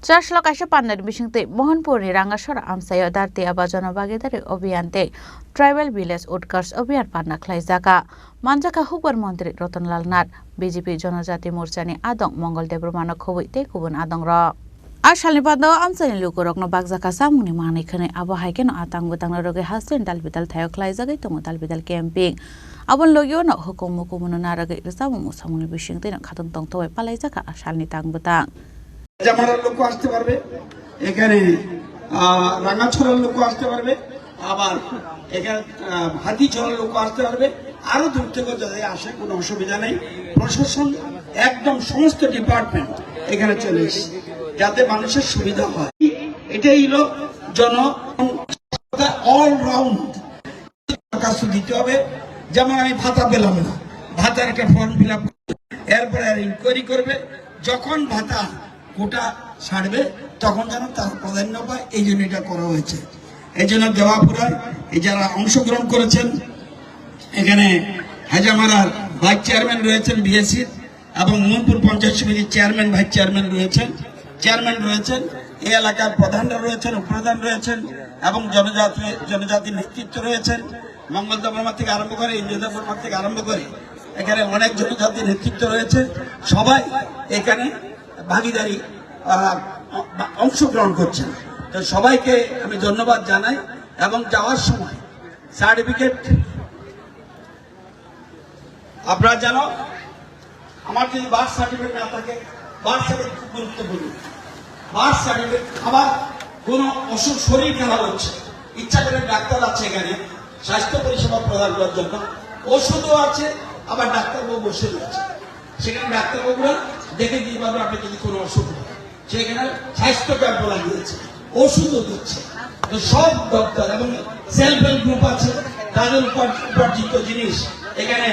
চারশো কাশে পান্নার বিশিংতে মোহনপুরনি রাঙ্গাসর আমসায় দারতে আবা জনভাগিদারি অভিযানতে tribal village উৎকর্ষ অভিযান পান্না খ্লাইজাকা মানজাকা হুকবার মন্ত্রী রতনলাল নাথ বিজেপি জনজাতি মোর্চানি আদং মঙ্গলদেব রমানক খবইতে কুবুন আদং র আশালনি পান্দাও আমসানি লুকুরকনো বাগজাকা সামুনি মানিখানে আবহাইকেন আতাং বুতাংনা রগে হাসলেন দালবিদাল থায়ক খ্লাইজাগै তমো দালবিদাল camping abon logyo na hukum mukumun naragay samu musamuni bishing tin khatun tong toy palaijaka asalni tangbutang জামারার লোক আসতে পারবে এখানে রাঙ্গাছড়ার লোক আসতে পারবে আবার এখানে হাতিছড়ার লোক আসতে পারবে আরো দূর থেকে যদি আসে কোনো অসুবিধা নেই প্রশাসন একদম সমস্ত ডিপার্টমেন্ট এখানে চলে এসেছে যাতে মানুষের সুবিধা হয় এটাই হলো জন অল রাউন্ড কাজ দিতে হবে যেমন আমি ভাতা পেলাম না ভাতার একটা ফর্ম ফিল আপ এরপরে ইনকোয়ারি করবে যখন ভাতা কোটা ছাড়বে তখন যেন তার প্রাধান্য পায় এই জন্য এটা করা হয়েছে এই জন্য দেওয়াপুরার এই যারা অংশগ্রহণ করেছেন এখানে হাজামারার ভাইস চেয়ারম্যান রয়েছেন বিএসসির এবং মোহনপুর পঞ্চায়েত সমিতির চেয়ারম্যান ভাইস চেয়ারম্যান রয়েছেন এই এলাকার প্রধানরা রয়েছেন উপপ্রধান রয়েছেন এবং জনজাতির নেতৃত্ব রয়েছেন মঙ্গলদেব বর্মা থেকে আরম্ভ করে ইন্দ্রদেব বর্মা থেকে আরম্ভ করে এখানে অনেক জনজাতির নেতৃত্ব রয়েছে সবাই এখানে ভাগিদারি অংশগ্রহণ করছেন তো সবাইকে আমি ধন্যবাদ জানাই এবং যাওয়ার সময় সার্টিফিকেট আপনারা জানো আমার যদি বার্থ সার্টিফিকেট না থাকে বার্থ সার্টিফিকেট খুব গুরুত্বপূর্ণ বার্থ সার্টিফিকেট আবার কোনো অসুখ শরীর খারাপ হচ্ছে ইচ্ছা করে ডাক্তার আছে এখানে স্বাস্থ্য পরিষেবা প্রদান করার জন্য ওষুধও আছে আবার ডাক্তারবাবু বসে রয়েছে সেখানে ডাক্তারবাবুরা দেখে দিয়ে পারবে আপনি যদি কোনো অসুখ হয় সেখানে স্বাস্থ্য ক্যাম্প লাগিয়েছে ওষুধও দিচ্ছে তো সব ডক্টর এবং সেলফ হেল্প গ্রুপ আছে তাদের উপার্জিত জিনিস এখানে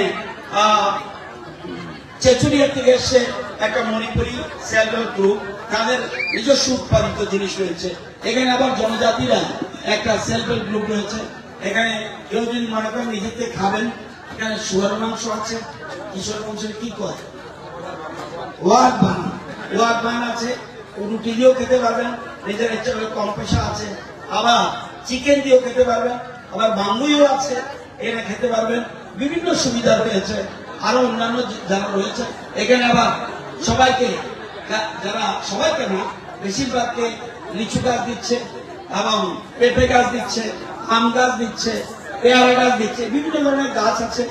চেচুরিয়া থেকে এসে একটা মণিপুরি সেলফ হেল্প গ্রুপ তাদের নিজস্ব উৎপাদিত জিনিস রয়েছে এখানে আবার জনজাতিরা একটা সেলফ হেল্প গ্রুপ রয়েছে এখানে কেউ যদি মনে করেন নিজেতে খাবেন এখানে শুয়ার মাংস আছে কিশোর মাংসের কি করে ওয়াক বান আছে রুটি দিয়েও খেতে পারবেন নিজের ইচ্ছা করে কম পয়সা আছে আবার চিকেন দিয়েও খেতে পারবেন আবার বাঙ্গুইও আছে এখানে খেতে পারবেন বিভিন্ন সুবিধা রয়েছে আরো অন্যান্য যারা রয়েছে এখানে আবার সবাইকে না বেশিরভাগকে লিচু গাছ দিচ্ছে এবং পেঁপে গাছ দিচ্ছে আম গাছ দিচ্ছে পেয়ারা গাছ দিচ্ছে বিভিন্ন ধরনের গাছ আছে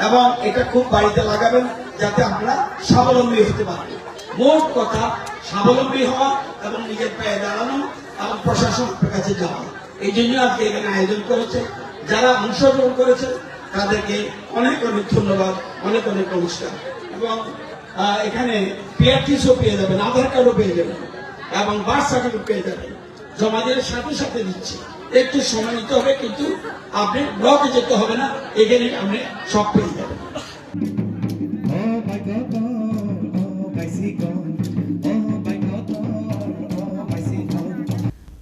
এবং এটা খুব বাড়িতে লাগাবেন যাতে আমরা স্বাবলম্বী হতে পারি মোট কথা স্বাবলম্বী হওয়া এবং নিজের পায়ে দাঁড়ানো এবং প্রশাসনের কাছে যাওয়া এই জন্য আজকে এখানে আয়োজন করেছে যারা অংশগ্রহণ করেছে তাদেরকে অনেক অনেক ধন্যবাদ অনেক অনেক নমস্কার এবং এখানে পিআরটিসও পেয়ে যাবেন আধার কার্ডও পেয়ে যাবেন এবং বার্থ সার্টিফিকেট পেয়ে যাবেন জমা দিয়ে সাথে দিচ্ছি একটু সময় নিতে হবে কিন্তু আপনি ব্লকে যেতে হবে না এখানে আপনি সব পেয়ে যাবেন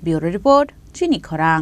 ব্যুরো রিপোর্ট চিনি খরাং।